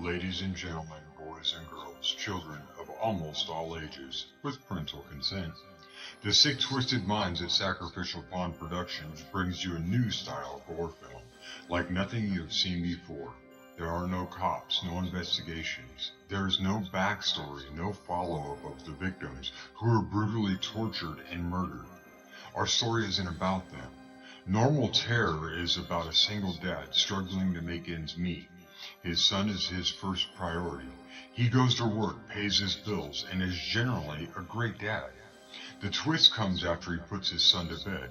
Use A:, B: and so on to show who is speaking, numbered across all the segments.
A: Ladies and gentlemen, boys and girls, children of almost all ages, with parental consent, the Sick Twisted Minds at Sacrificial Pawn Productions brings you a new style gore film, like nothing you have seen before. There are no cops, no investigations. There is no backstory, no follow-up of the victims who were brutally tortured and murdered. Our story isn't about them. Normal Terror is about a single dad struggling to make ends meet. His son is his first priority. He goes to work, pays his bills, and is generally a great dad. The twist comes after he puts his son to bed.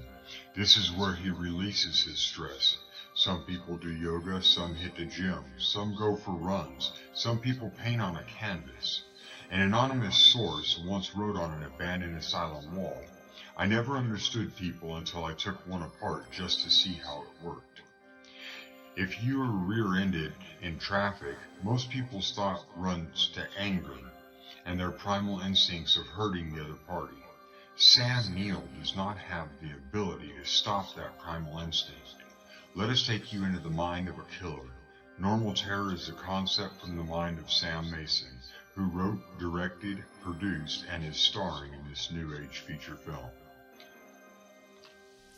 A: This is where he releases his stress. Some people do yoga, some hit the gym, some go for runs, some people paint on a canvas. An anonymous source once wrote on an abandoned asylum wall, "I never understood people until I took one apart just to see how it worked." If you are rear-ended in traffic, most people's thought runs to anger and their primal instincts of hurting the other party. Sam Neill does not have the ability to stop that primal instinct. Let us take you into the mind of a killer. Normal Terror is a concept from the mind of Sam Mason, who wrote, directed, produced, and is starring in this new age feature film.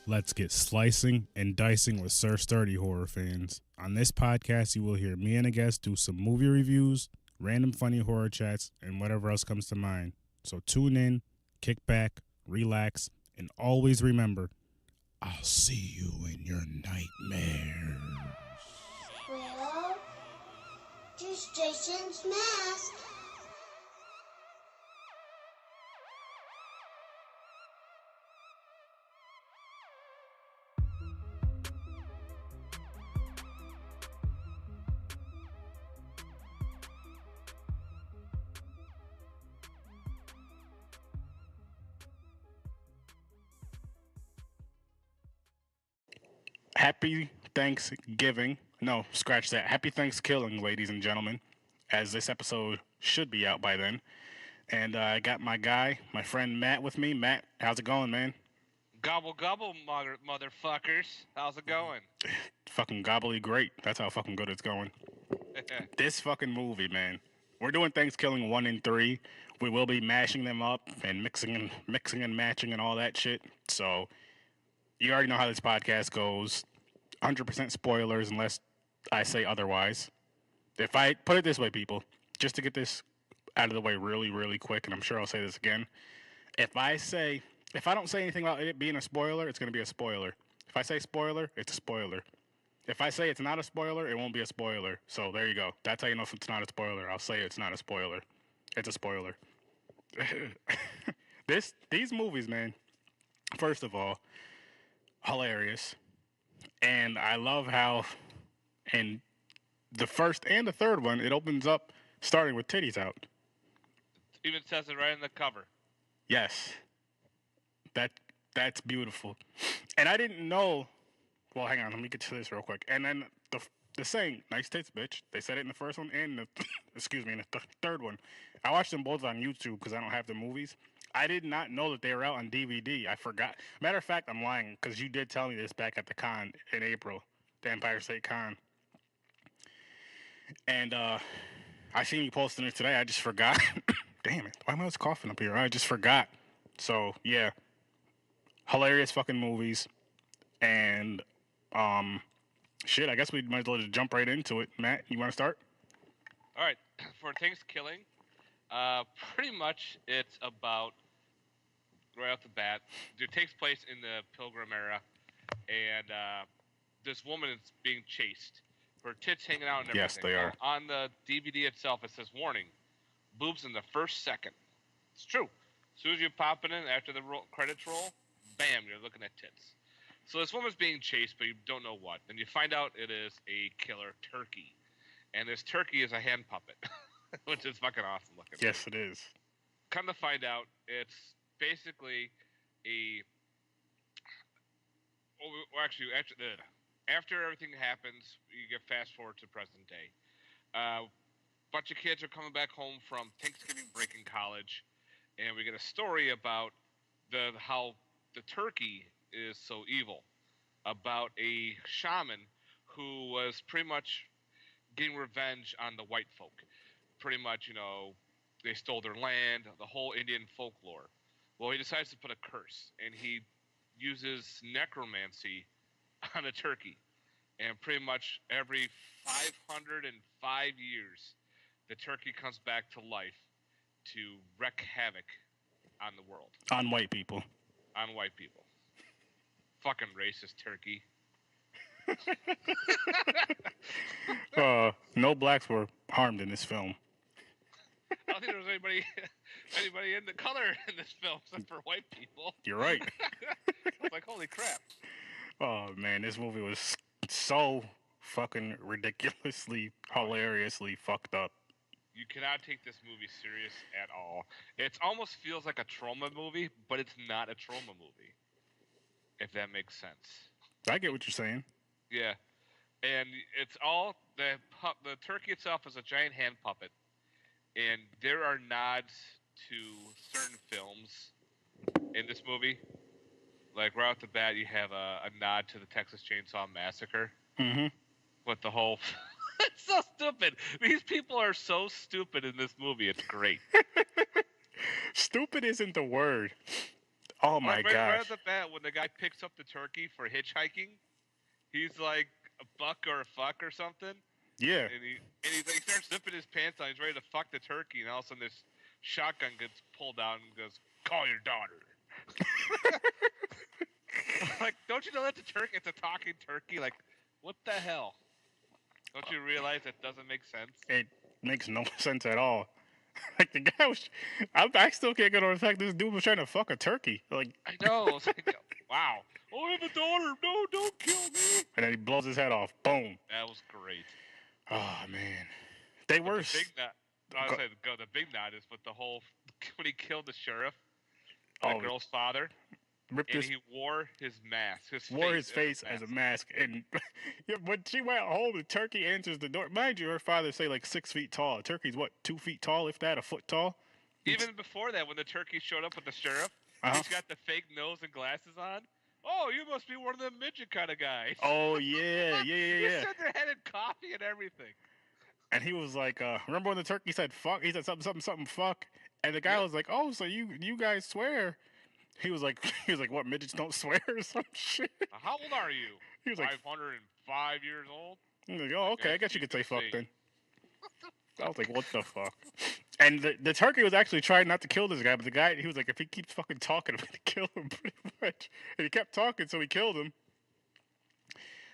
B: Let's get slicing and dicing with Sir Sturdy horror fans. On this podcast, you will hear me and a guest do some movie reviews, random funny horror chats, and whatever else comes to mind. So tune in, kick back, relax, and always remember, I'll see you in your nightmares.
C: Well, just Jason's mask.
B: Happy Thanksgiving. No, scratch that. Happy Thanksgilling, ladies and gentlemen, as this episode should be out by then. And I got my guy, my friend Matt with me. Matt, how's it going, man?
D: Gobble gobble, motherfuckers. How's it going?
B: Fucking gobbly great. That's how fucking good it's going. This fucking movie, man. We're doing Thanksgiving 1 and 3. We will be mashing them up and mixing and matching and all that shit. So you already know how this podcast goes. 100% spoilers unless I say otherwise. If I put it this way, people, just to get this out of the way really, really quick, and I'm sure I'll say this again. If I don't say anything about it being a spoiler, it's going to be a spoiler. If I say spoiler, it's a spoiler. If I say it's not a spoiler, it won't be a spoiler. So there you go. That's how you know if it's not a spoiler. I'll say it's not a spoiler. It's a spoiler. These movies, man, first of all, hilarious. And I love how in the first and the third one, it opens up starting with titties out.
D: Even says it right in the cover.
B: Yes. That's beautiful. And I didn't know. Well, hang on, let me get to this real quick. And then the saying, "Nice tits, bitch." They said it in the first one and in the third one. I watched them both on YouTube because I don't have the movies. I did not know that they were out on DVD. I forgot. Matter of fact, I'm lying because you did tell me this back at the con in April, the Empire State Con. And I seen you posting it today. I just forgot. Damn it. Why am I always coughing up here? I just forgot. So, yeah. Hilarious fucking movies. And, shit, I guess we might as well just jump right into it. Matt, you want to start?
D: All right. For THSNKSKILLING, pretty much it's about, right off the bat, it takes place in the Pilgrim era, and this woman is being chased. Her tits hanging out and everything.
B: Yes, they are.
D: On the DVD itself, it says, "Warning, boobs in the first second." It's true. As soon as you pop it in, after the credits roll, bam, you're looking at tits. So this woman's being chased, but you don't know what. And you find out it is a killer turkey. And this turkey is a hand puppet, which is fucking awesome looking.
B: Yes, it is.
D: Come to find out, it's basically a... Well, actually, after everything happens, you get fast forward to present day. Bunch of kids are coming back home from Thanksgiving break in college, and we get a story about how the turkey is so evil, about a shaman who was pretty much getting revenge on the white folk. Pretty much, they stole their land, the whole Indian folklore. Well, he decides to put a curse, and he uses necromancy on a turkey. And pretty much every 505 years, the turkey comes back to life to wreak havoc on the world.
B: On white people.
D: On white people. Fucking racist turkey.
B: No blacks were harmed in this film.
D: I don't think there was anybody in the color in this film except for white people.
B: You're right.
D: I was like, holy crap.
B: Oh, man, this movie was so fucking ridiculously, hilariously fucked up.
D: You cannot take this movie serious at all. It almost feels like a trauma movie, but it's not a trauma movie. If that makes sense.
B: I get what you're saying.
D: Yeah. And it's all, the turkey itself is a giant hand puppet. And there are nods to certain films in this movie. Like, right off the bat, you have a nod to the Texas Chainsaw Massacre.
B: Mm-hmm.
D: With the whole... It's so stupid. These people are so stupid in this movie. It's great.
B: Stupid isn't the word. Oh, my gosh.
D: Right off the bat, when the guy picks up the turkey for hitchhiking, he's like a buck or a fuck or something.
B: Yeah.
D: And he starts zipping his pants on. He's ready to fuck the turkey, and all of a sudden this shotgun gets pulled out and goes, "Call your daughter." Like, don't you know that's a turkey? It's a talking turkey. Like, what the hell? Don't you realize that doesn't make sense?
B: It makes no sense at all. Like, the guy was... I still can't get over the fact this dude was trying to fuck a turkey. Like,
D: I know. It's like, wow. Oh, I have a daughter. No, don't kill me.
B: And then he blows his head off. Boom.
D: That was great.
B: Oh, man. They were...
D: The big nut, the big nut is with the whole... When he killed the sheriff, the girl's father... He wore his mask.
B: His face as a mask. And when she went home, the turkey answers the door. Mind you, her father say like 6 feet tall. The turkey's what, 2 feet tall, if that, a foot tall?
D: Even before that, when the turkey showed up with the sheriff, he's got the fake nose and glasses on. Oh, you must be one of them midget kind of guys.
B: Oh, yeah.
D: He said their head in coffee and everything.
B: And he was like, remember when the turkey said fuck? He said something, fuck. And the guy was like, oh, so you guys swear. He was like, what, midgets don't swear or some shit?
D: How old are you?
B: He was like
D: 505 years old?
B: He was like, oh, okay, I guess you could say fuck then. I was like, what the fuck? And the turkey was actually trying not to kill this guy, but the guy, he was like, if he keeps fucking talking, I'm going to kill him pretty much. And he kept talking, so he killed him.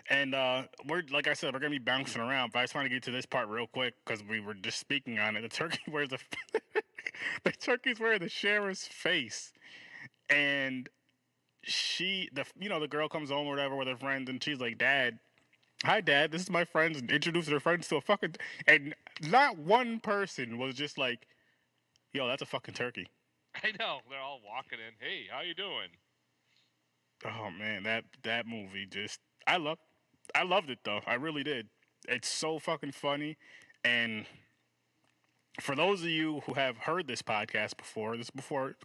B: And like I said, we're going to be bouncing around, but I just want to get to this part real quick because we were just speaking on it. The turkey wears the turkey's wearing the sheriff's face. And the girl comes home or whatever with her friends, and she's like, "Dad, hi, Dad, this is my friends," and introduces her friends to a fucking, and not one person was just like, "Yo, that's a fucking turkey."
D: I know, they're all walking in. Hey, how you doing?
B: Oh man, that movie just, I loved it though, I really did. It's so fucking funny, and for those of you who have heard this podcast before,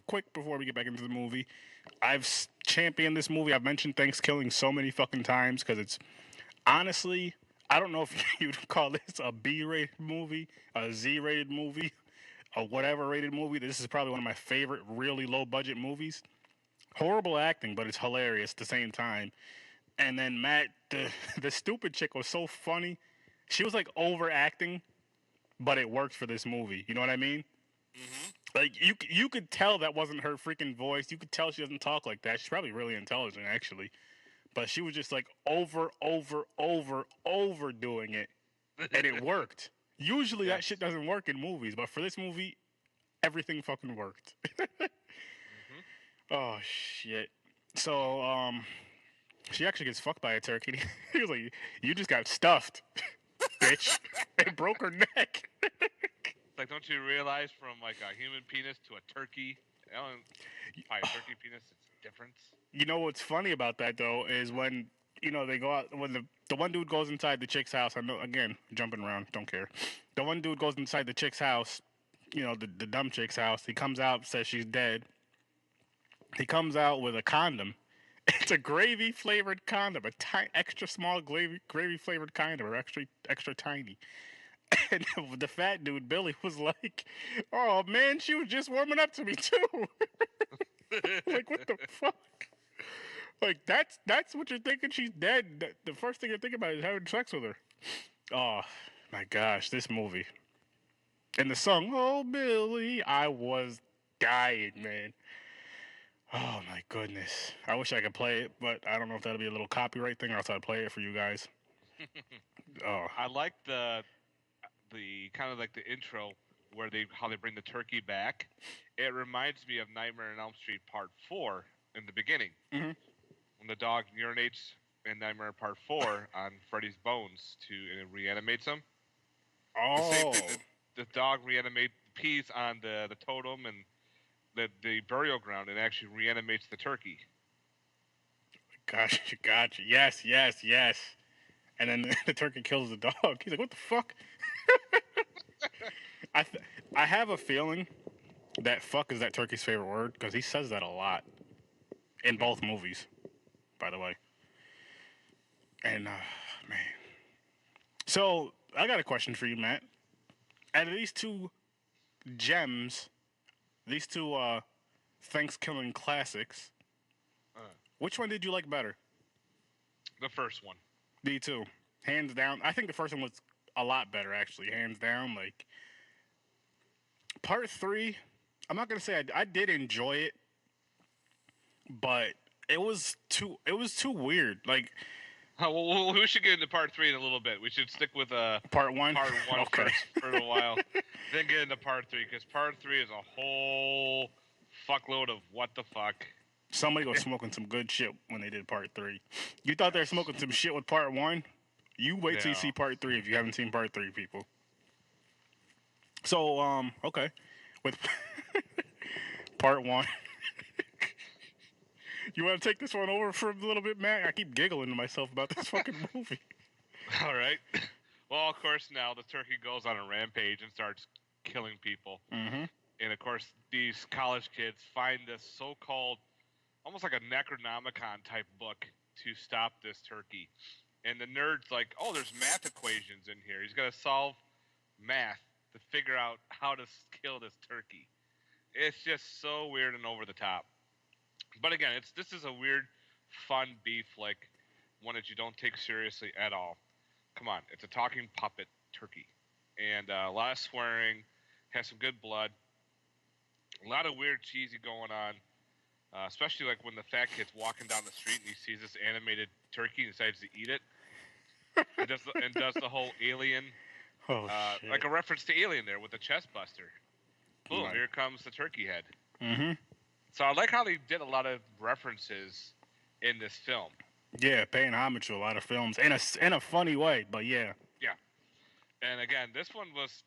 B: quick before we get back into the movie, I've championed this movie. I've mentioned THANKSKILLING so many fucking times because it's honestly, I don't know if you'd call this a B-rated movie, a Z-rated movie, a whatever rated movie. This is probably one of my favorite really low-budget movies. Horrible acting, but it's hilarious at the same time. And then Matt, the stupid chick was so funny. She was like overacting. But it worked for this movie. You know what I mean?
D: Mm-hmm.
B: Like, you could tell that wasn't her freaking voice. You could tell she doesn't talk like that. She's probably really intelligent, actually. But she was just, like, overdoing it. And it worked. Usually that shit doesn't work in movies. But for this movie, everything fucking worked.
D: Mm-hmm.
B: Oh, shit. So, she actually gets fucked by a turkey. He was like, you just got stuffed. Bitch, and broke her neck.
D: Like, don't you realize from like a human penis to a turkey, by a turkey penis, it's a difference.
B: You know what's funny about that though is when they go out, when the one dude goes inside the chick's house. I know, again, jumping around, don't care. The one dude goes inside the chick's house, the dumb chick's house. He comes out, says she's dead. He comes out with a condom, It's a gravy flavored condom, extra small gravy flavored condom, or extra tiny. And the fat dude Billy was like, "Oh man, she was just warming up to me too." Like, what the fuck? Like, that's what you're thinking? She's dead. The first thing you're thinking about is having sex with her. Oh my gosh, this movie and the song "Oh Billy," I was dying, man. Oh my goodness. I wish I could play it, but I don't know if that'll be a little copyright thing or else I'd play it for you guys. Oh.
D: I like the kind of like the intro where how they bring the turkey back. It reminds me of Nightmare on Elm Street Part 4 in the beginning.
B: Mm-hmm.
D: When the dog urinates in Nightmare Part 4 on Freddy's bones and it reanimates him.
B: Oh.
D: The same thing, the dog pees on the totem and the burial ground and actually reanimates the turkey.
B: Gotcha. Yes. And then the turkey kills the dog. He's like, "What the fuck?" I have a feeling that "fuck" is that turkey's favorite word because he says that a lot in both movies, by the way. And man, so I got a question for you, Matt. Out of these two gems, these two Thanksgiving classics, which one did you like better?
D: The first one.
B: Me too, hands down. I think the first one was a lot better, actually, hands down. Like, Part 3, I'm not gonna say I did enjoy it, but it was too weird. Like,
D: well, we should get into Part 3 in a little bit. We should stick with
B: Part 1.
D: Okay. First for a while, then get into Part 3 because Part 3 is a whole fuckload of what the fuck.
B: Somebody was smoking some good shit when they did Part 3. You thought they were smoking some shit with Part 1? You wait till you see Part 3 if you haven't seen Part 3, people. So, okay. With Part 1. You want to take this one over for a little bit, Matt? I keep giggling to myself about this fucking movie.
D: All right. Well, of course, now the turkey goes on a rampage and starts killing people.
B: Mm-hmm.
D: And, of course, these college kids find this so-called, almost like a Necronomicon type book to stop this turkey. And the nerd's like, "Oh, there's math equations in here. He's got to solve math to figure out how to kill this turkey." It's just so weird and over the top. But again, this is a weird, fun B flick, one that you don't take seriously at all. Come on, it's a talking puppet turkey, and a lot of swearing, has some good blood, a lot of weird cheesy going on, especially like when the fat kid's walking down the street and he sees this animated turkey and decides to eat it, and does the whole Alien,
B: shit.
D: like a reference to Alien there with the chest buster. Boom! Here comes the turkey head.
B: Mm-hmm.
D: So I like how they did a lot of references in this film.
B: Yeah, paying homage to a lot of films in a funny way, but yeah.
D: Yeah. And again, this was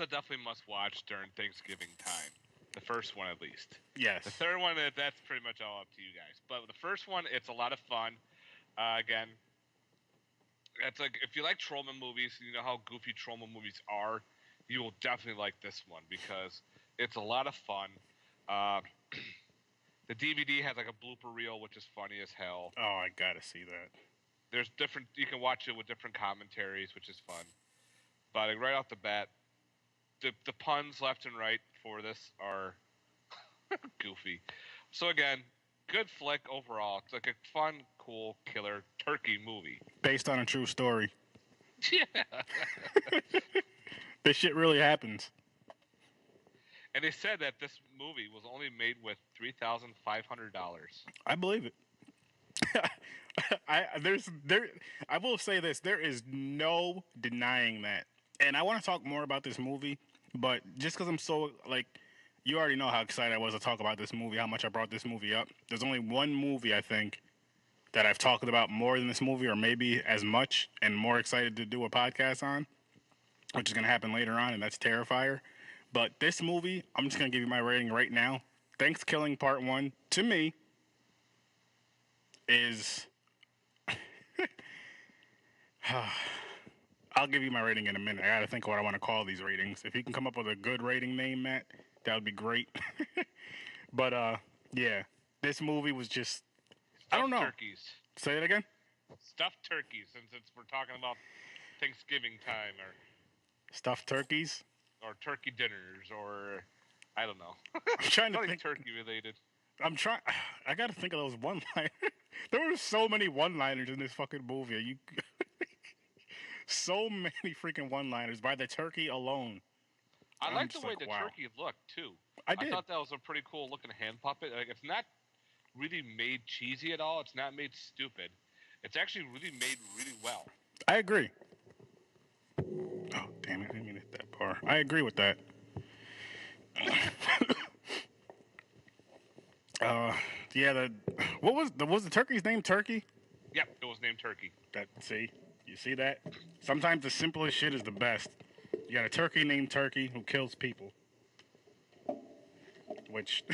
D: a definitely must watch during Thanksgiving time. The first one, at least.
B: Yes.
D: The third one, that's pretty much all up to you guys. But the first one, it's a lot of fun. Again, it's like if you like Trollman movies, you know how goofy Trollman movies are. You will definitely like this one because it's a lot of fun. The DVD has like a blooper reel, which is funny as hell.
B: Oh, I gotta see that.
D: There's different. You can watch it with different commentaries, which is fun. But like, right off the bat, the puns left and right for this are goofy. So again, good flick overall. It's like a fun, cool, killer turkey movie
B: based on a true story.
D: Yeah.
B: This shit really happens.
D: And they said that this movie was only made with $3,500.
B: I believe it. I will say this: there is no denying that. And I want to talk more about this movie, but just because I'm so you already know how excited I was to talk about this movie, how much I brought this movie up. There's only one movie I think that I've talked about more than this movie, or maybe as much, and more excited to do a podcast on, which is going to happen later on, and that's Terrifier. But this movie, I'm just going to give you my rating right now. THANKSKILLING Part 1, to me, is... I'll give you my rating in a minute. I got to think of what I want to call these ratings. If you can come up with a good rating name, Matt, that would be great. But, yeah, this movie was just I don't know.
D: Turkeys.
B: Say it again.
D: Stuffed turkeys, since we're talking about Thanksgiving time, or
B: Stuffed turkeys.
D: Or turkey dinners, or I don't know.
B: I'm trying to
D: Something
B: think.
D: turkey related.
B: I'm trying. I gotta think of those one-liners. There were so many one-liners in this fucking movie. You, so many freaking one-liners by the turkey alone.
D: I like the way the turkey looked too.
B: I did.
D: I thought that was a pretty cool looking hand puppet. Like, it's not really made cheesy at all. It's not made stupid. It's actually really made really well.
B: I agree. Oh damn it! I didn't mean to hit that bar. I agree with that. Yeah. Was the turkey's name Turkey?
D: Yep, it was named Turkey.
B: You see that? Sometimes the simplest shit is the best. You got a turkey named Turkey who kills people. Which,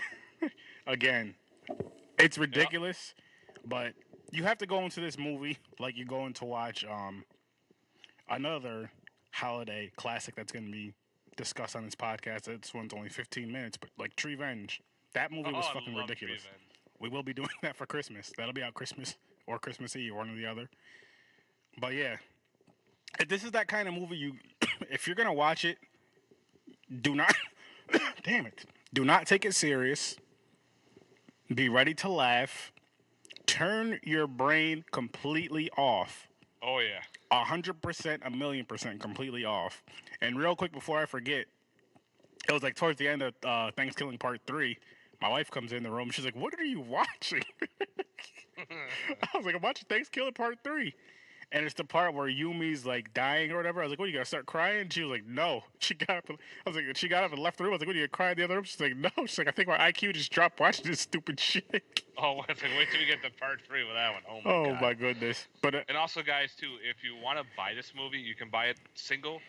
B: again, it's ridiculous, but you have to go into this movie like you're going to watch another holiday classic that's going to be discussed on this podcast. This one's only 15 minutes, but like Treevenge. That movie was fucking ridiculous. We will be doing that for Christmas. That'll be out Christmas or Christmas Eve, one or the other. But yeah, this is that kind of movie if you're going to watch it, do not, damn it, do not take it serious. Be ready to laugh. Turn your brain completely off.
D: Oh, yeah.
B: 100%, 1,000,000% completely off. And real quick before I forget, it was like towards the end of Thanksgiving Part 3, my wife comes in the room. She's like, "What are you watching?" I was like, "I'm watching Thanksgiving Part 3. And it's the part where Yumi's like dying or whatever. I was like, "What, you gonna start crying?" She was like, "No." She got up. I was like, she got up and left the room. I was like, "What, are you gonna cry in the other room?" She's like, "No." She's like, "I think my IQ just dropped watching this stupid shit."
D: Oh, wait till we get to Part 3 with that one.
B: Oh my goodness. But
D: and also, guys, too, if you want to buy this movie, you can buy it single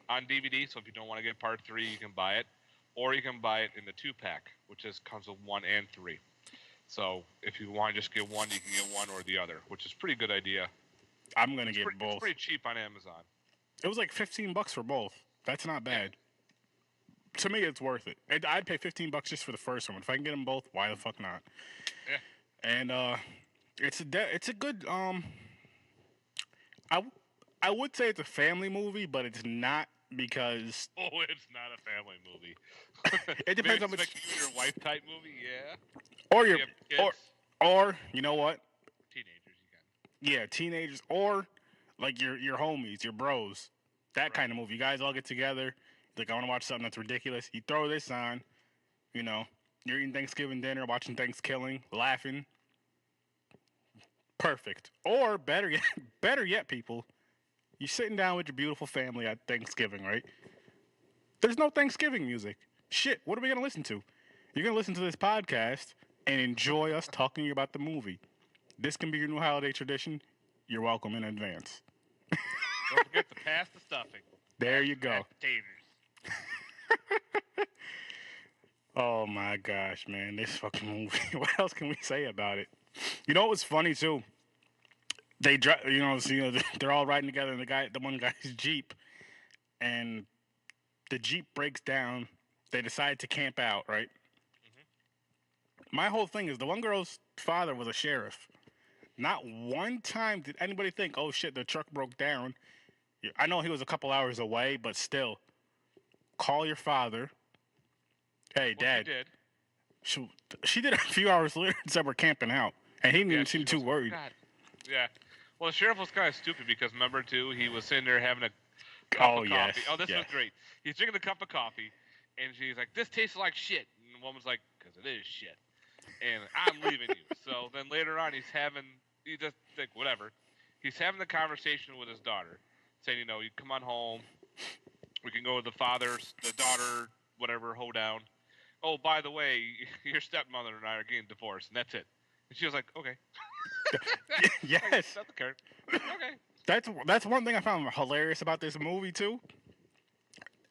D: on DVD. So if you don't want to get Part 3, you can buy it, or you can buy it in the 2-pack, which comes with 1 and 3. So if you want to just get one, you can get one or the other, which is a pretty good idea.
B: I'm gonna get both.
D: It's pretty cheap on Amazon.
B: It was like $15 for both. That's not bad. Yeah. To me, it's worth it. I'd pay $15 just for the first one. If I can get them both, why the fuck not?
D: Yeah.
B: And it's a good I would say it's a family movie, but it's not because
D: it's not a family movie.
B: It depends on
D: which like your wife type movie, yeah.
B: Or
D: your
B: or you know what?
D: Teenagers, you can.
B: Yeah, teenagers or like your homies, your bros. That kind of movie. You guys all get together. Like, I want to watch something that's ridiculous. You throw this on, you're eating Thanksgiving dinner, watching THANKSKILLING, laughing. Perfect. Or better yet, people, you're sitting down with your beautiful family at Thanksgiving, right? There's no Thanksgiving music. Shit, what are we going to listen to? You're going to listen to this podcast and enjoy us talking about the movie. This can be your new holiday tradition. You're welcome in advance.
D: Don't forget to pass the stuffing.
B: There you go. Oh my gosh, man, this fucking movie. What else can we say about it? You know what was funny too? They they're all riding together in the one guy's Jeep, and the Jeep breaks down. They decide to camp out, right? Mm-hmm. My whole thing is the one girl's father was a sheriff. Not one time did anybody think, "Oh shit, the truck broke down." I know he was a couple hours away, but still, call your father. Hey, Dad.
D: She did.
B: She did a few hours later and said we're camping out, and he didn't seem too worried.
D: God. Yeah. Well, the sheriff was kind of stupid because remember too, he was sitting there having a cup of coffee. Oh, this was great. He's drinking a cup of coffee, and she's like, "This tastes like shit." And the woman's like, "Because it is shit." And I'm leaving you. So then later on, he just like whatever. He's having the conversation with his daughter, saying, you come on home. We can go with the daughter, whatever, hoedown. Oh, by the way, your stepmother and I are getting divorced, and that's it. And she was like, okay.
B: Yes.
D: Okay.
B: That's one thing I found hilarious about this movie, too.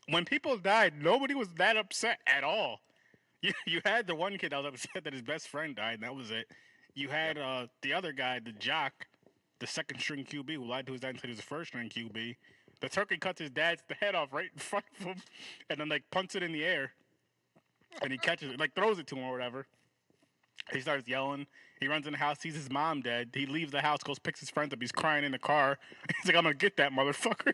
B: When people died, nobody was that upset at all. You had the one kid that was upset that his best friend died, and that was it. You had the other guy, the jock, the second string QB, who lied to his dad and said he was the first string QB. The turkey cuts his dad's head off right in front of him, and then punts it in the air, and he catches it, throws it to him or whatever. He starts yelling. He runs in the house, sees his mom dead. He leaves the house, goes picks his friends up. He's crying in the car. He's like, I'm gonna get that motherfucker.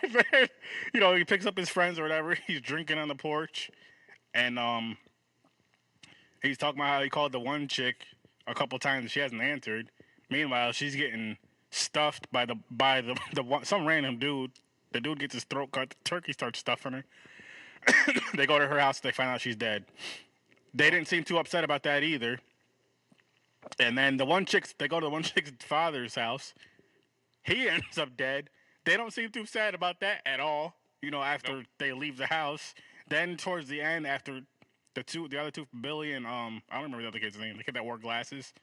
B: And then, he picks up his friends or whatever. He's drinking on the porch, and he's talking about how he called the one chick a couple times and she hasn't answered. Meanwhile, she's getting stuffed by some random dude. The dude gets his throat cut. The turkey starts stuffing her. They go to her house. They find out she's dead. They didn't seem too upset about that either. And then they go to the one chick's father's house. He ends up dead. They don't seem too sad about that at all. After they leave the house. Then towards the end, after the other two, Billy and I don't remember the other kid's name. The kid that wore glasses,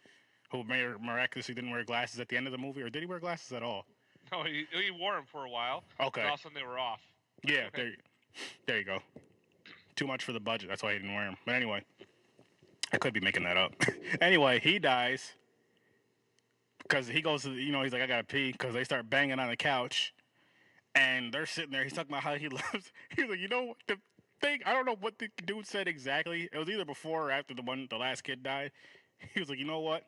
B: who miraculously didn't wear glasses at the end of the movie, or did he wear glasses at all?
D: No, he wore them for a while.
B: Okay.
D: But all of a sudden they were off.
B: Yeah, there you go. Too much for the budget. That's why he didn't wear them. But anyway, I could be making that up. Anyway, he dies because he goes to he's like, I gotta pee, because they start banging on the couch, and they're sitting there. He's talking about how he loves. He's like, the thing. I don't know what the dude said exactly. It was either before or after the last kid died. He was like, you know what?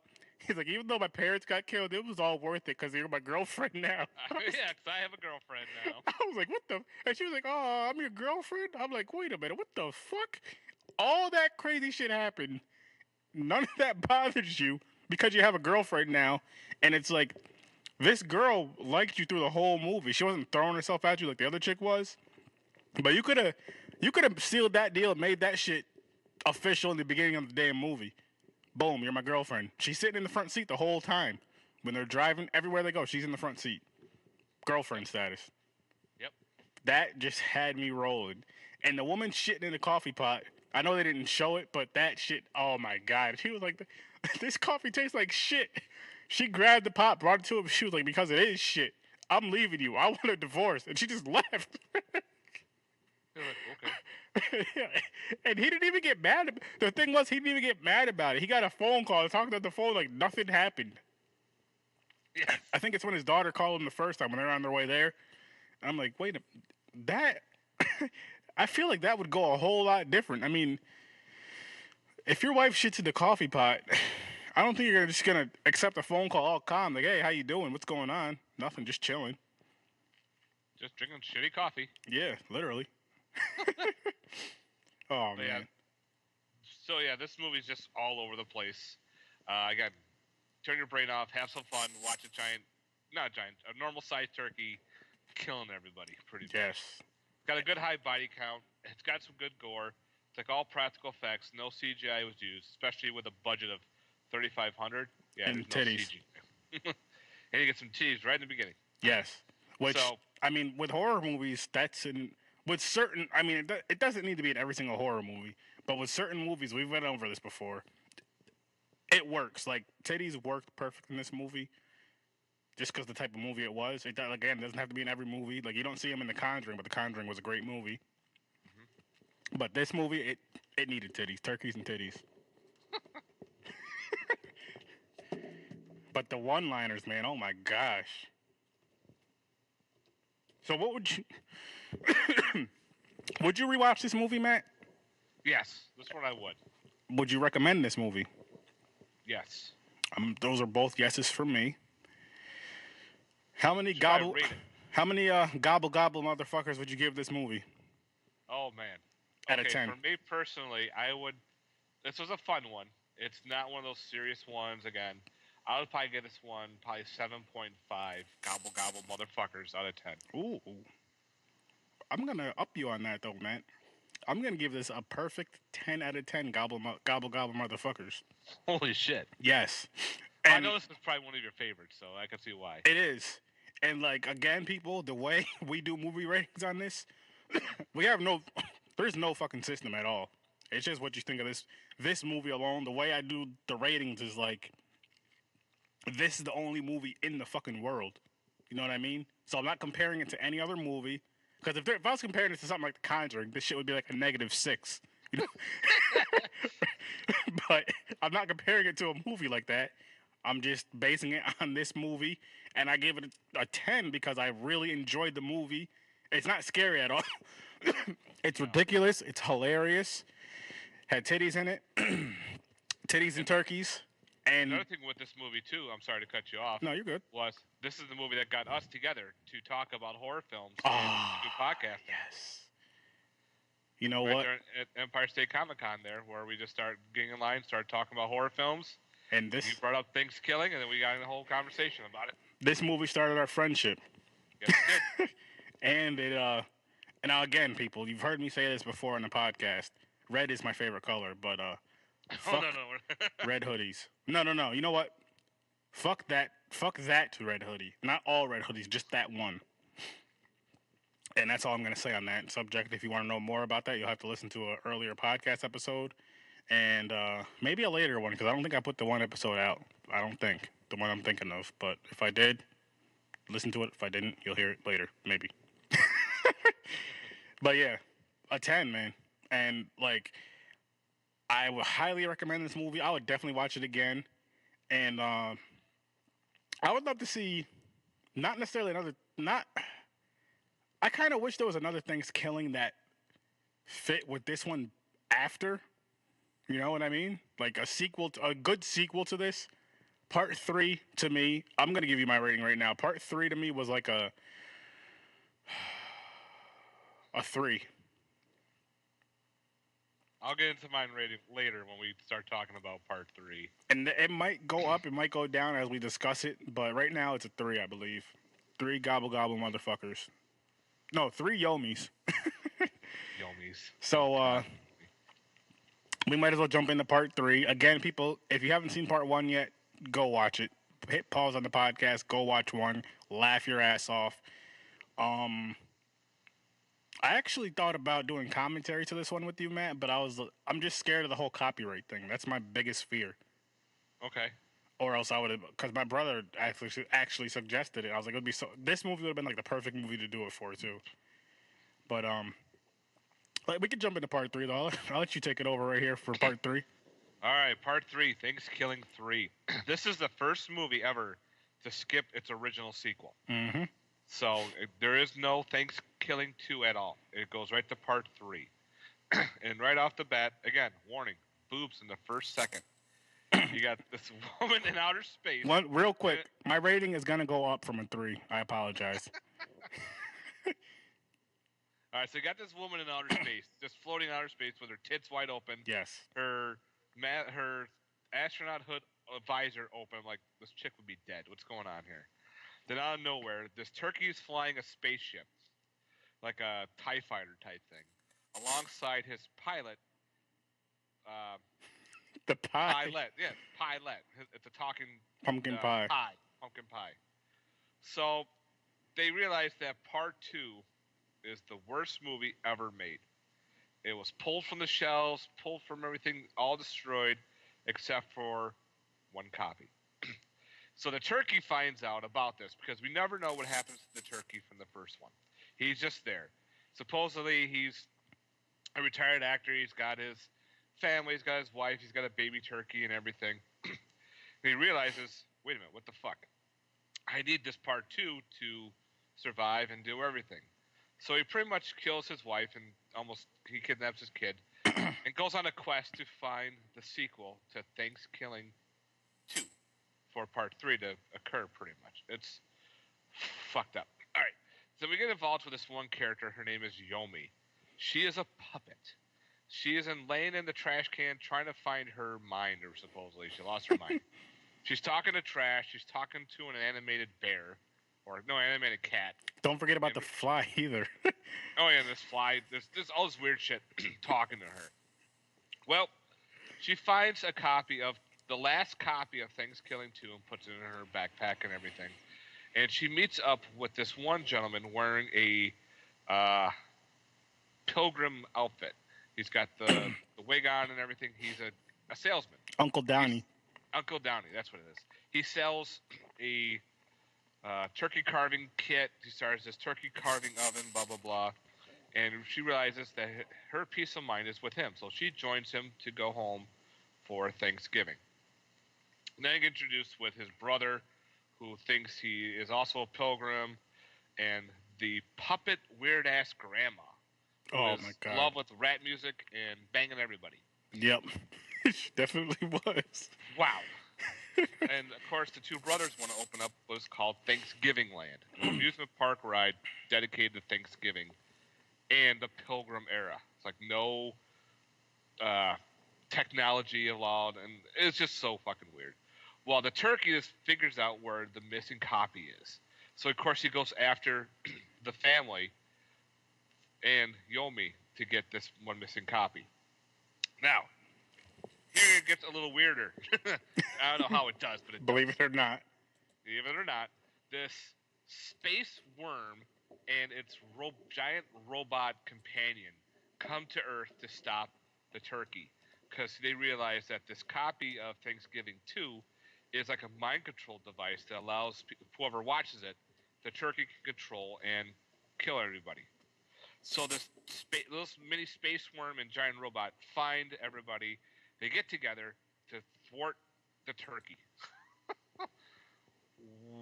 B: He's like, even though my parents got killed, it was all worth it because you're my girlfriend now.
D: Yeah, because I have a girlfriend now.
B: I was like, what the? And she was like, oh, I'm your girlfriend? I'm like, wait a minute, what the fuck? All that crazy shit happened. None of that bothers you because you have a girlfriend now. And it's like, this girl liked you through the whole movie. She wasn't throwing herself at you like the other chick was. But you could have sealed that deal and made that shit official in the beginning of the damn movie. Boom, you're my girlfriend. She's sitting in the front seat the whole time. When they're driving, everywhere they go, she's in the front seat. Girlfriend status.
D: Yep.
B: That just had me rolling. And the woman shitting in the coffee pot, I know they didn't show it, but that shit, oh my God. She was like, this coffee tastes like shit. She grabbed the pot, brought it to him. She was like, because it is shit. I'm leaving you. I want a divorce. And she just left.
D: Okay.
B: And he didn't even get mad. The thing was, he didn't even get mad about it. He got a phone call, talking on the phone like nothing happened.
D: Yes.
B: I think it's when his daughter called him the first time when they're on their way there. I'm like, wait a that. I feel like that would go a whole lot different. I mean, if your wife shits in the coffee pot, I don't think you're just gonna accept a phone call all calm, like, hey, how you doing? What's going on? Nothing, just chilling.
D: Just drinking shitty coffee.
B: Yeah, literally. Oh, man.
D: Yeah. So, yeah, this movie's just all over the place. Again, turn your brain off, have some fun, watch a normal-sized turkey killing everybody, pretty much.
B: Yes.
D: Got a good high body count. It's got some good gore. It's like all practical effects. No CGI was used, especially with a budget of $3,500. Yeah,
B: and
D: there's
B: titties.
D: No CG. And you get some titties right in the beginning.
B: Yes. Which, I mean, with horror movies, with certain, I mean, it doesn't need to be in every single horror movie, but with certain movies, we've went over this before, it works. Like, titties worked perfect in this movie, just because the type of movie it was. It, again, doesn't have to be in every movie. Like, you don't see them in The Conjuring, but The Conjuring was a great movie. Mm-hmm. But this movie, it needed titties. Turkeys and titties. But the one-liners, man, oh my gosh. So what would you... Would you rewatch this movie, Matt?
D: Yes, this one I would.
B: Would you recommend this movie?
D: Yes.
B: Those are both yeses for me. How many gobble gobble motherfuckers would you give this movie?
D: Oh man.
B: Out of 10.
D: For me personally, this was a fun one. It's not one of those serious ones again. I would probably give this one probably 7.5 gobble gobble motherfuckers out of 10.
B: Ooh. I'm going to up you on that though, Matt. I'm going to give this a perfect 10 out of 10 gobble gobble motherfuckers.
D: Holy shit.
B: Yes.
D: And I know this is probably one of your favorites, so I can see why.
B: It is. And like, again, people, the way we do movie ratings on this, there's no fucking system at all. It's just what you think of this movie alone. The way I do the ratings is like, this is the only movie in the fucking world. You know what I mean? So I'm not comparing it to any other movie. Because if I was comparing it to something like The Conjuring, this shit would be like a -6. You know? But I'm not comparing it to a movie like that. I'm just basing it on this movie. And I gave it a 10 because I really enjoyed the movie. It's not scary at all. It's ridiculous. It's hilarious. Had titties in it, titties and turkeys, and
D: Another thing with this movie too, I'm sorry to cut you off.
B: No, you're good.
D: Was this is the movie that got us together to talk about horror films
B: Oh,
D: and do podcasting.
B: yes. You know
D: right
B: what?
D: there at Empire State Comic Con there, where we just started getting in line, started talking about horror films.
B: And this
D: You brought up THSNKSKILLIng, and then we got in a whole conversation about it.
B: this movie started our friendship.
D: Yes, it did.
B: And it and now again, people, you've heard me say this before in the podcast. Red is my favorite color, but fuck
D: no.
B: red hoodies. No. You know what? Fuck that to red hoodie. Not all red hoodies, just that one. And that's all I'm going to say on that subject. If you want to know more about that, you'll have to listen to an earlier podcast episode and maybe a later one, because I don't think I put the one episode out. I don't think. The one I'm thinking of. But if I did, listen to it. If I didn't, you'll hear it later. Maybe. But yeah, a 10, man. And like, I would highly recommend this movie. I would definitely watch it again. And I would love to see, not necessarily I kind of wish there was another THSNKSKILLIng that fit with this one after. You know what I mean? Like a good sequel to this. Part 3 to me, I'm going to give you my rating right now. Part 3 to me was like a 3.
D: I'll get into mine rating later when we start talking about part 3.
B: And it might go up, it might go down as we discuss it, but right now it's a 3, I believe. 3 gobble gobble motherfuckers. No, 3 yomis.
D: Yomis.
B: So, we might as well jump into part 3. Again, people, if you haven't seen part 1 yet, go watch it. Hit pause on the podcast, go watch 1, laugh your ass off. I actually thought about doing commentary to this one with you, Matt, but I'm just scared of the whole copyright thing. That's my biggest fear.
D: Okay.
B: Or else I would have, because my brother actually suggested it. I was like, this movie would have been like the perfect movie to do it for too. But like, we could jump into part 3 though. I'll let you take it over right here for part 3.
D: All right, part 3, THSNKSKILLIng 3. This is the first movie ever to skip its original sequel.
B: Mm-hmm.
D: So there is no THSNKSKILLIng 2 at all. It goes right to part 3. And right off the bat, again, warning, boobs in the first second. You got this woman in outer space.
B: Real quick, my rating is going to go up from a 3. I apologize.
D: All right, so you got this woman in outer space, just floating in outer space with her tits wide open.
B: Yes.
D: Her astronaut hood visor open, like this chick would be dead. What's going on here? Then out of nowhere, this turkey is flying a spaceship, like a TIE fighter type thing, alongside his pilot.
B: The pie.
D: Pilot, yeah, pilot. It's a talking
B: pumpkin pie.
D: Pumpkin pie. So they realized that part 2 is the worst movie ever made. It was pulled from the shelves, pulled from everything, all destroyed, except for 1 copy. So the turkey finds out about this because we never know what happens to the turkey from the first one. He's just there. Supposedly he's a retired actor. He's got his family. He's got his wife. He's got a baby turkey and everything. And he realizes, wait a minute, what the fuck? I need this part 2 to survive and do everything. So he pretty much kills his wife and he kidnaps his kid and goes on a quest to find the sequel to THSNKSKILLIng 2 for part 3 to occur, pretty much. It's fucked up. All right. So we get involved with this one character. Her name is Yomi. She is a puppet. She is laying in the trash can trying to find her mind, or supposedly. She lost her mind. She's talking to trash. She's talking to an animated bear. Or, no, animated cat.
B: Don't forget about the fly either.
D: Oh, yeah, this fly. There's all this weird shit talking to her. Well, she finds a copy of the last copy of THSNKSKILLIng 2 and puts it in her backpack and everything. And she meets up with this one gentleman wearing a pilgrim outfit. He's got the wig on and everything. He's a salesman.
B: Uncle Downey.
D: Uncle Downey, that's what it is. He sells a turkey carving kit. He starts this turkey carving oven, blah, blah, blah. And she realizes that her peace of mind is with him. So she joins him to go home for Thanksgiving. And then get introduced with his brother, who thinks he is also a pilgrim, and the puppet weird-ass grandma.
B: Oh, my God.
D: In love with rap music and banging everybody.
B: Yep. Definitely was.
D: Wow. And of course, the two brothers want to open up what's called Thanksgiving Land, an amusement park ride dedicated to Thanksgiving and the Pilgrim era. It's like no technology allowed, and it's just so fucking weird. Well, the turkey just figures out where the missing copy is. So, of course, he goes after the family and Yomi to get this one missing copy. Now, here it gets a little weirder. I don't know how it does, but it
B: Believe
D: does.
B: it or not.
D: Believe it or not, this space worm and its giant robot companion come to Earth to stop the turkey because they realize that this copy of Thanksgiving 2 is like a mind control device that allows whoever watches it, the turkey can control and kill everybody. So this little mini space worm and giant robot find everybody. They get together to thwart the turkey.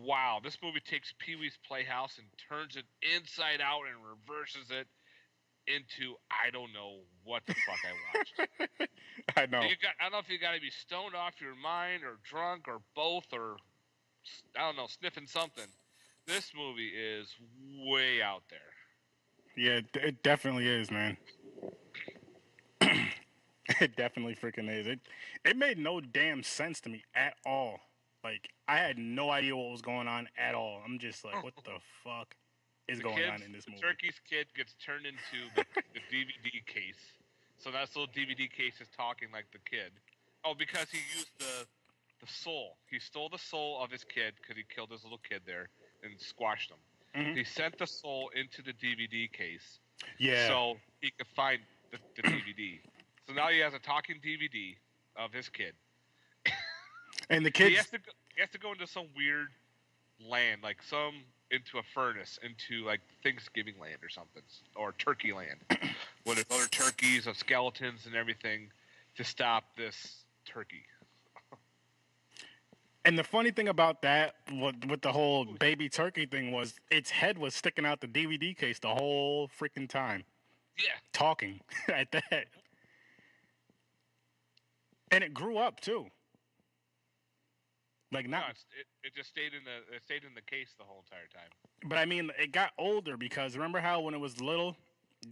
D: Wow, this movie takes Pee-wee's Playhouse and turns it inside out and reverses it into I don't know what the fuck I watched.
B: I know.
D: I don't know if you got to be stoned off your mind or drunk or both or I don't know, sniffing something. This movie is way out there.
B: Yeah, it definitely is, man. It definitely freaking is. It made no damn sense to me at all. Like, I had no idea what was going on at all. I'm just like, what the fuck is going on in this movie?
D: The turkey's kid gets turned into the DVD case. So that little DVD case is talking like the kid. Oh, because he used the soul. He stole the soul of his kid because he killed his little kid there and squashed him.
B: Mm-hmm.
D: He sent the soul into the DVD case.
B: Yeah.
D: So he could find the DVD. So now he has a talking DVD of his kid.
B: And the kid
D: he has to go into some weird land, like into a furnace, into like Thanksgiving land or something, or Turkey land, where there's other turkeys of skeletons and everything to stop this turkey.
B: And the funny thing about that, with the whole baby turkey thing, was its head was sticking out the DVD case the whole freaking time.
D: Yeah.
B: Talking at that. And it grew up too. Like not.
D: No, it just stayed in the case the whole entire time.
B: But I mean, it got older because remember how when it was little,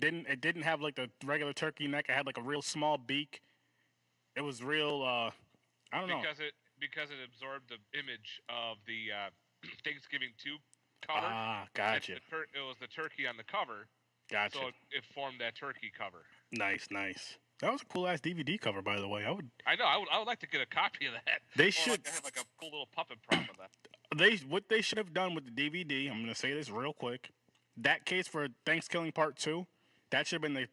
B: it didn't have like the regular turkey neck. It had like a real small beak. It was real. I don't know.
D: Because it absorbed the image of the Thanksgiving 2 cover.
B: Ah, gotcha.
D: It was the turkey on the cover.
B: Gotcha.
D: So it formed that turkey cover.
B: Nice. That was a cool ass DVD cover, by the way.
D: I know. I would like to get a copy of that.
B: They should
D: have like a cool little puppet prop of that.
B: What they should have done with the DVD. I'm gonna say this real quick. That case for Thanksgiving Part 2, that should have been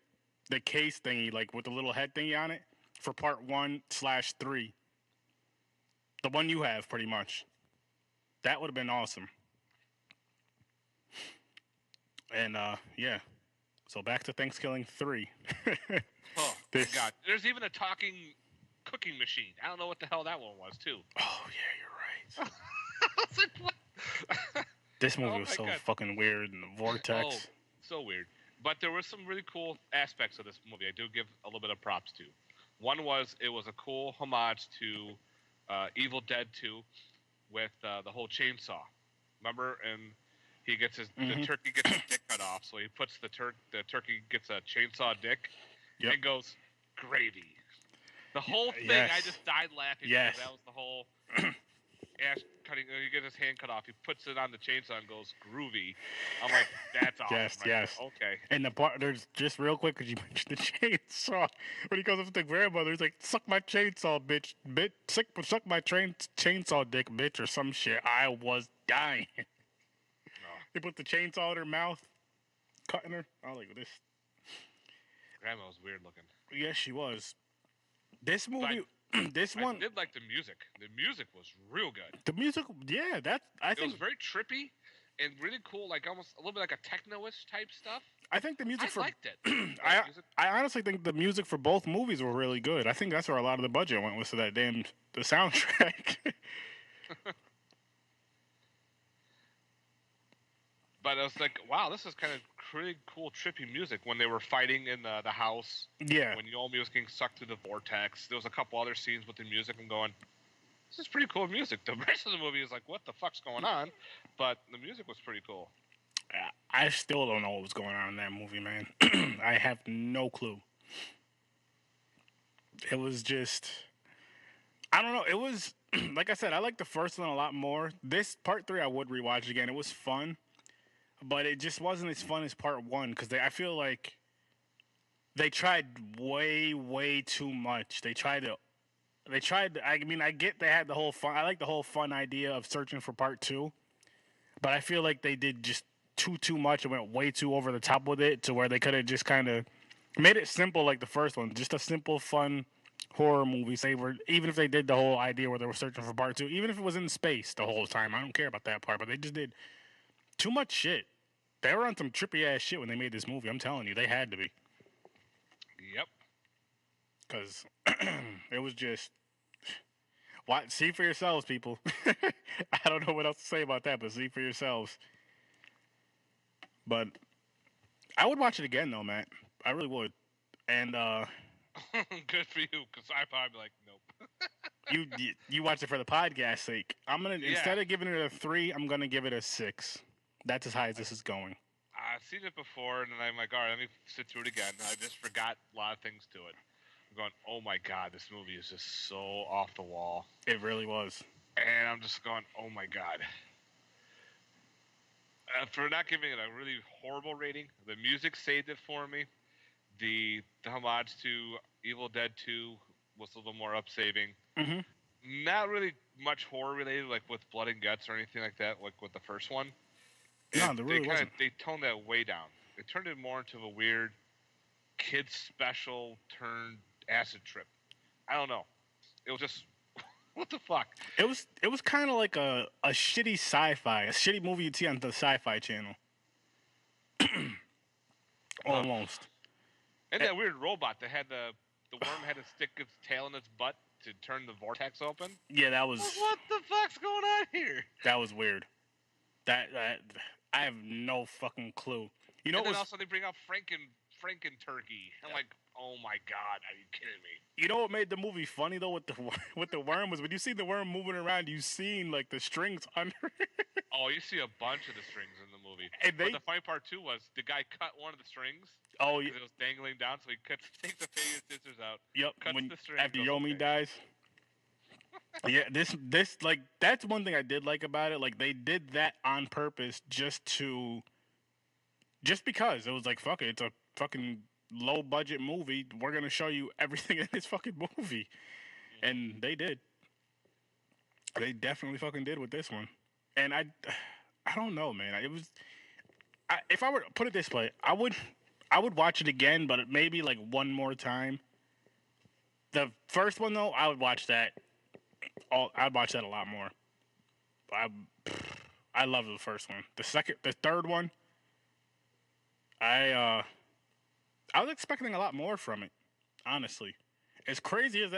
B: the case thingy, like with the little head thingy on it, for Part 1/3. The one you have, pretty much. That would have been awesome. And yeah. So back to THSNKSKILLING 3.
D: Oh my god! There's even a talking cooking machine. I don't know what the hell that one was too.
B: Oh yeah, you're right.
D: I was like, what?
B: This movie was so fucking weird, and the vortex.
D: Oh, so weird. But there were some really cool aspects of this movie. I do give a little bit of props to. One was it was a cool homage to Evil Dead 2 with the whole chainsaw. Remember? And he gets the turkey gets his dick cut off, so he puts the turkey gets a chainsaw dick and goes gravy. The whole thing, I just died laughing.
B: Yes.
D: That was the whole ash cutting. He gets his hand cut off. He puts it on the chainsaw and goes groovy. I'm like, that's awesome.
B: Yes.
D: Okay.
B: And the part, there's just real quick because you mentioned the chainsaw. When he goes up to the grandmother, he's like, "Suck my chainsaw, bitch. Suck my chainsaw dick, bitch," or some shit. I was dying. They put the chainsaw in her mouth, cutting her. I was like, this.
D: Grandma was weird looking.
B: Yes, she was. This movie,
D: I did like the music. The music was real good.
B: The music, yeah, I think
D: it was very trippy and really cool, like almost a little bit like a techno-ish type stuff.
B: I think the music
D: liked it.
B: I honestly think the music for both movies were really good. I think that's where a lot of the budget went, was to that the soundtrack.
D: But I was like, wow, this is kind of pretty cool, trippy music when they were fighting in the house.
B: Yeah.
D: When Yomi was getting sucked through the vortex. There was a couple other scenes with the music. I'm going, this is pretty cool music. The rest of the movie is like, what the fuck's going on? But the music was pretty cool.
B: I still don't know what was going on in that movie, man. I have no clue. It was just, I don't know. It was, like I said, I like the first one a lot more. This part 3, I would rewatch again. It was fun, but it just wasn't as fun as part 1 because I feel like they tried way too much. They tried. I mean, I get they had the whole fun. I like the whole fun idea of searching for part 2, but I feel like they did just too much and went way too over the top with it to where they could have just kind of made it simple like the first one, just a simple, fun horror movie. Say, even if they did the whole idea where they were searching for part 2, even if it was in space the whole time, I don't care about that part. But they just did too much shit. They were on some trippy ass shit when they made this movie. I'm telling you, they had to be.
D: Yep.
B: Because it was just. See for yourselves, people. I don't know what else to say about that, but see for yourselves. But I would watch it again, though, Matt. I really would. And
D: good for you, because I'd probably be like, nope.
B: you watch it for the podcast sake. I'm gonna instead of giving it a 3, I'm gonna give it a 6. That's as high as this is going.
D: I've seen it before, and then I'm like, all right, let me sit through it again. I just forgot a lot of things to it. I'm going, oh my god, this movie is just so off the wall.
B: It really was.
D: And I'm just going, oh my god. For not giving it a really horrible rating, the music saved it for me. The homage to Evil Dead 2 was a little more upsaving.
B: Mm-hmm.
D: Not really much horror related, like with blood and guts or anything like that, like with the first one.
B: No, there really wasn't.
D: They toned that way down. It turned it more into a weird kids special turned acid trip. I don't know. It was just what the fuck.
B: It was kind of like a shitty sci-fi, a shitty movie you'd see on the Sci-Fi Channel. Almost.
D: And that weird robot that had the worm had to stick its tail in its butt to turn the vortex open.
B: Yeah, that was.
D: What the fuck's going on here?
B: That was weird. That I have no fucking clue. You know,
D: and then also they bring out Franken turkey. I'm like, oh my god, are you kidding me?
B: You know what made the movie funny though with the worm was when you see the worm moving around, you seen like the strings under it.
D: Oh, you see a bunch of the strings in the movie.
B: And
D: but the funny part too was the guy cut one of the strings.
B: Oh yeah,
D: it was dangling down, so he takes the fake scissors out.
B: Yep.
D: Cuts the string.
B: After Yomi dies. Yeah, this like that's one thing I did like about it. Like they did that on purpose just because it was like fuck it, it's a fucking low budget movie. We're gonna show you everything in this fucking movie, and they did. They definitely fucking did with this one, and I don't know, man. It was if I were to put it this way, I would watch it again, but maybe like one more time. The first one though, I would watch that. I'd watch that a lot more. I love the first one. The third one, I was expecting a lot more from it. Honestly, as crazy as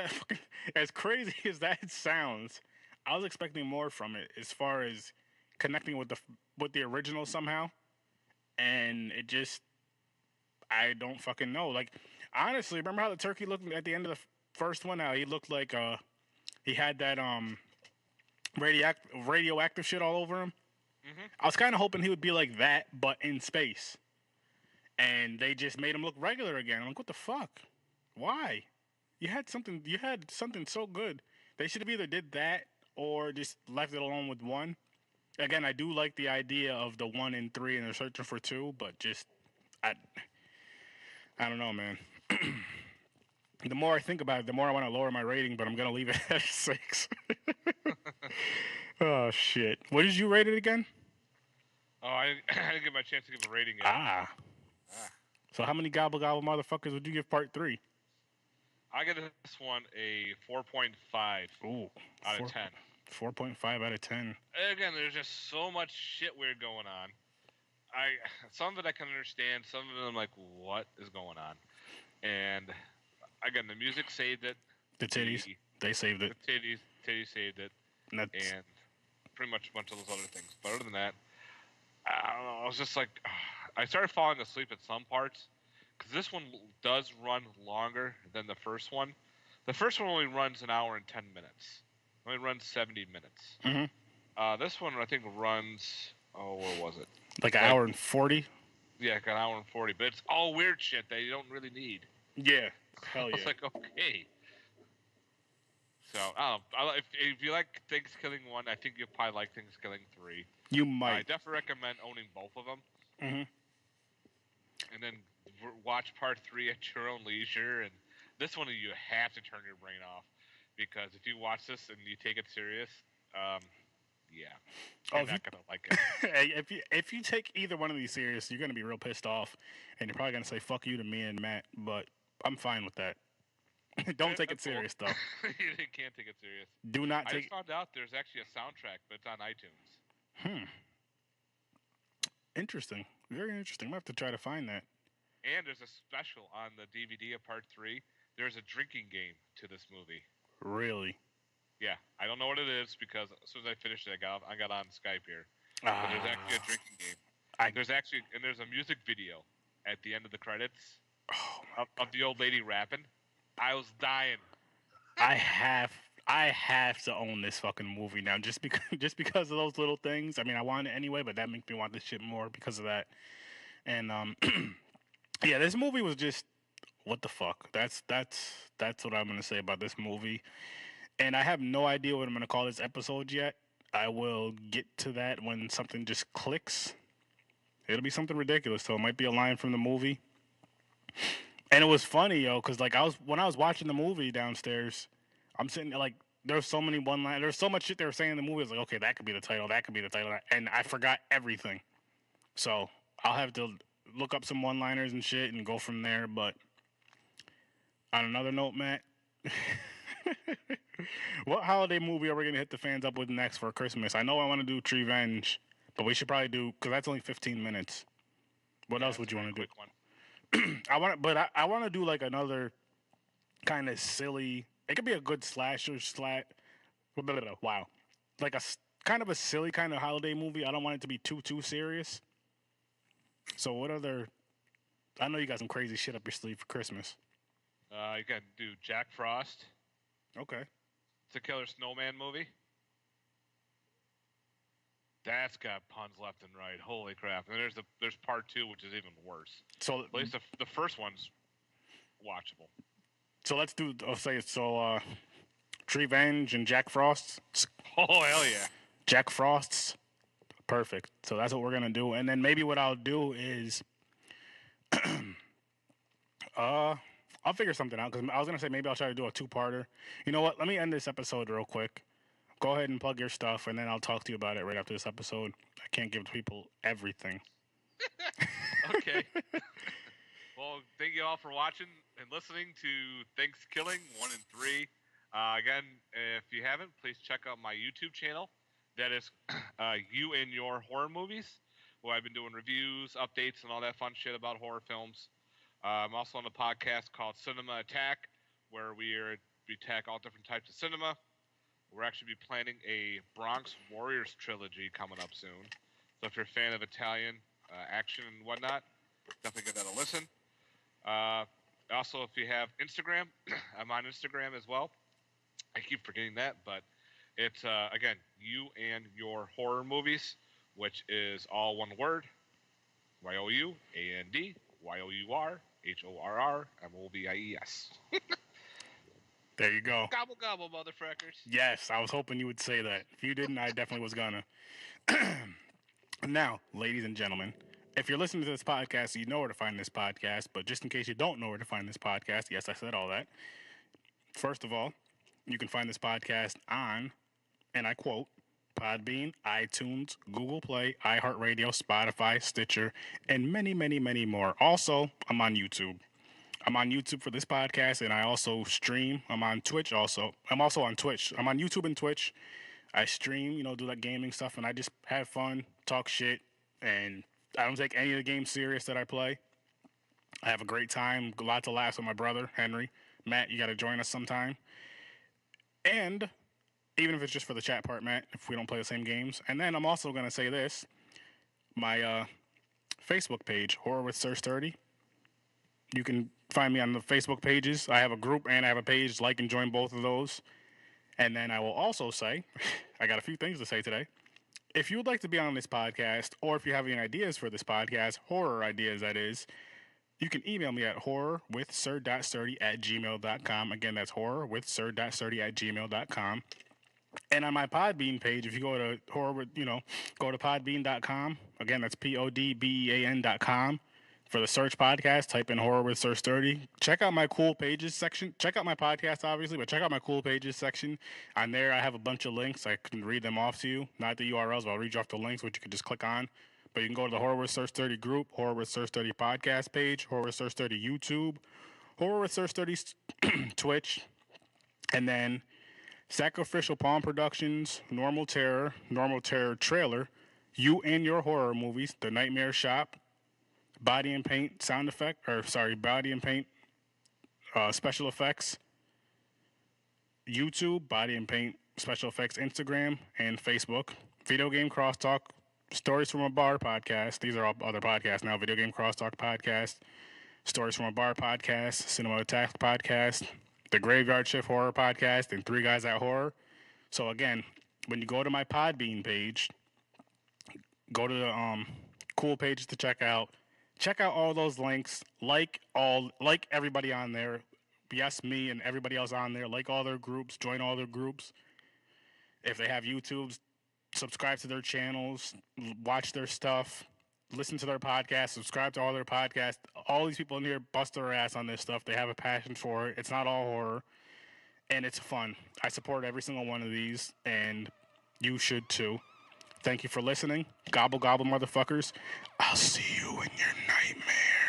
B: that sounds, I was expecting more from it as far as connecting with the original somehow, and it just I don't fucking know. Like honestly, remember how the turkey looked at the end of the first one? How he looked like he had that radioactive shit all over him.
D: Mm-hmm.
B: I was kind of hoping he would be like that, but in space. And they just made him look regular again. I'm like, what the fuck? Why? You had something so good. They should have either did that or just left it alone with 1. Again, I do like the idea of the 1 and 3 and they're searching for 2, but just I don't know, man. The more I think about it, the more I want to lower my rating, but I'm going to leave it at 6. Oh, shit. What did you rate it again?
D: Oh, I didn't get my chance to give a rating yet.
B: So how many gobble gobble motherfuckers would you give part 3?
D: I give this one a 4.5 out of 10.
B: 4.5 out of 10.
D: Again, there's just so much shit weird going on. Some of it I can understand. Some of it I'm like, what is going on? And again, the music saved it.
B: The titties, they saved it.
D: The titties saved it. And pretty much a bunch of those other things. But other than that, I don't know. I was just like, I started falling asleep at some parts because this one does run longer than the first one. The first one only runs an hour and 10 minutes. It only runs 70 minutes. This one I think runs. Oh, where was it?
B: Like an hour and 40.
D: Yeah, like an hour and 40. But it's all weird shit that you don't really need.
B: Yeah, hell yeah.
D: I was like, okay. So I don't know. If you like THANKSKILLING 1, I think you'll probably like THANKSKILLING 3.
B: You might.
D: I definitely recommend owning both of them. And then watch part 3 at your own leisure. And this one you have to turn your brain off, because if you watch this and you take it serious, yeah, you're not gonna like it.
B: if you take either one of these serious, you're gonna be real pissed off, and you're probably gonna say "fuck you" to me and Matt. But I'm fine with that. Don't take it serious though.
D: You can't take it serious.
B: Do not take.
D: I just found out there's actually a soundtrack, but it's on iTunes.
B: Interesting. Very interesting. I'm gonna have to try to find that.
D: And there's a special on the DVD of part 3. There's a drinking game to this movie.
B: Really?
D: Yeah, I don't know what it is because as soon as I finished it, I got on Skype here. But there's actually a drinking game. There's a music video at the end of the credits of the old lady rapping. I was dying.
B: I have to own this fucking movie now, just because of those little things. I mean, I want it anyway, but that makes me want this shit more because of that. And yeah, this movie was just what the fuck. That's what I'm gonna say about this movie. And I have no idea what I'm gonna call this episode yet. I will get to that when something just clicks. It'll be something ridiculous, so it might be a line from the movie. And it was funny, yo, because like when I was watching the movie downstairs, I'm sitting there, like, there's so many one-liners, there's so much shit they were saying in the movie. I was like, okay, that could be the title, and I forgot everything. So I'll have to look up some one-liners and shit and go from there. But on another note, Matt, what holiday movie are we gonna hit the fans up with next for Christmas? I know I want to do Treevenge, but we should probably do, because that's only 15 minutes. What else would you want to do?
D: One.
B: I want to do like another kind of silly. It could be a good slasher wow, like a kind of a silly kind of holiday movie. I don't want it to be too serious. So what other? I know you got some crazy shit up your sleeve for Christmas.
D: You can do Jack Frost.
B: Okay.
D: It's a killer snowman movie. That's got puns left and right. Holy crap! And there's part 2, which is even worse.
B: So
D: at least the first one's watchable.
B: So let's do. Treevenge and Jack Frost.
D: Oh hell yeah!
B: Jack Frost's perfect. So that's what we're gonna do. And then maybe what I'll do is, I'll figure something out, because I was gonna say maybe I'll try to do a 2-parter. You know what? Let me end this episode real quick. Go ahead and plug your stuff, and then I'll talk to you about it right after this episode. I can't give people everything.
D: Okay. Well, thank you all for watching and listening to THANKSKILLING 1 and 3. Again, if you haven't, please check out my YouTube channel. That is You and Your Horror Movies, where I've been doing reviews, updates, and all that fun shit about horror films. I'm also on a podcast called Cinema Attack, where we attack all different types of cinema. We're actually be planning a Bronx Warriors trilogy coming up soon. So if you're a fan of Italian action and whatnot, definitely give that a listen. Also, if you have Instagram, I'm on Instagram as well. I keep forgetting that, but it's, again, You and Your Horror Movies, which is all one word. YOUAND YOURHORRMOVIES.
B: There you go.
D: Gobble, gobble, motherfuckers.
B: Yes, I was hoping you would say that. If you didn't, I definitely was gonna. Now, ladies and gentlemen, if you're listening to this podcast, you know where to find this podcast. But just in case you don't know where to find this podcast, yes, I said all that. First of all, you can find this podcast on, and I quote, Podbean, iTunes, Google Play, iHeartRadio, Spotify, Stitcher, and many, many, many more. Also, I'm on YouTube. I'm on YouTube for this podcast, and I also stream. I'm on Twitch also. I'm also on Twitch. I'm on YouTube and Twitch. I stream, do that gaming stuff, and I just have fun, talk shit, and I don't take any of the games serious that I play. I have a great time, lots of laughs with my brother, Henry. Matt, you got to join us sometime. And even if it's just for the chat part, Matt, if we don't play the same games. And then I'm also going to say this. my Facebook page, Horror with Sir Sturdy. You can find me on the Facebook pages. I have a group and I have a page. Like and join both of those. And then I will also say, I got a few things to say today. If you would like to be on this podcast, or if you have any ideas for this podcast, horror ideas that is, you can email me at horrorwithsir.sturdy@gmail.com. Again, that's horrorwithsir.sturdy@gmail.com. And on my Podbean page, if you go to go to podbean.com. Again, that's podbean.com. For the search podcast, type in Horror with Sir Sturdy. Check out my cool pages section. Check out my podcast, obviously, but check out my cool pages section. On there, I have a bunch of links. I can read them off to you. Not the URLs, but I'll read you off the links, which you can just click on. But you can go to the Horror with Sir Sturdy group, Horror with Sir Sturdy podcast page, Horror with Sir Sturdy YouTube, Horror with Sir Sturdy's Twitch, and then Sacrificial Palm Productions, Normal Terror Trailer, You and Your Horror Movies, The Nightmare Shop, Body and Paint special effects, YouTube, Body and Paint special effects, Instagram and Facebook, Video Game Crosstalk, Stories from a Bar podcast. These are all other podcasts now. Video Game Crosstalk podcast, Stories from a Bar podcast, Cinema Attack podcast, The Graveyard Shift Horror podcast, and Three Guys at Horror. So again, when you go to my Podbean page, go to the cool pages to check out. Check out all those links. Like everybody on there. Yes, me and everybody else on there. Like all their groups. Join all their groups. If they have YouTubes, subscribe to their channels. Watch their stuff. Listen to their podcasts. Subscribe to all their podcasts. All these people in here bust their ass on this stuff. They have a passion for it. It's not all horror. And it's fun. I support every single one of these. And you should too. Thank you for listening. Gobble, gobble, motherfuckers. I'll see you in your nightmare.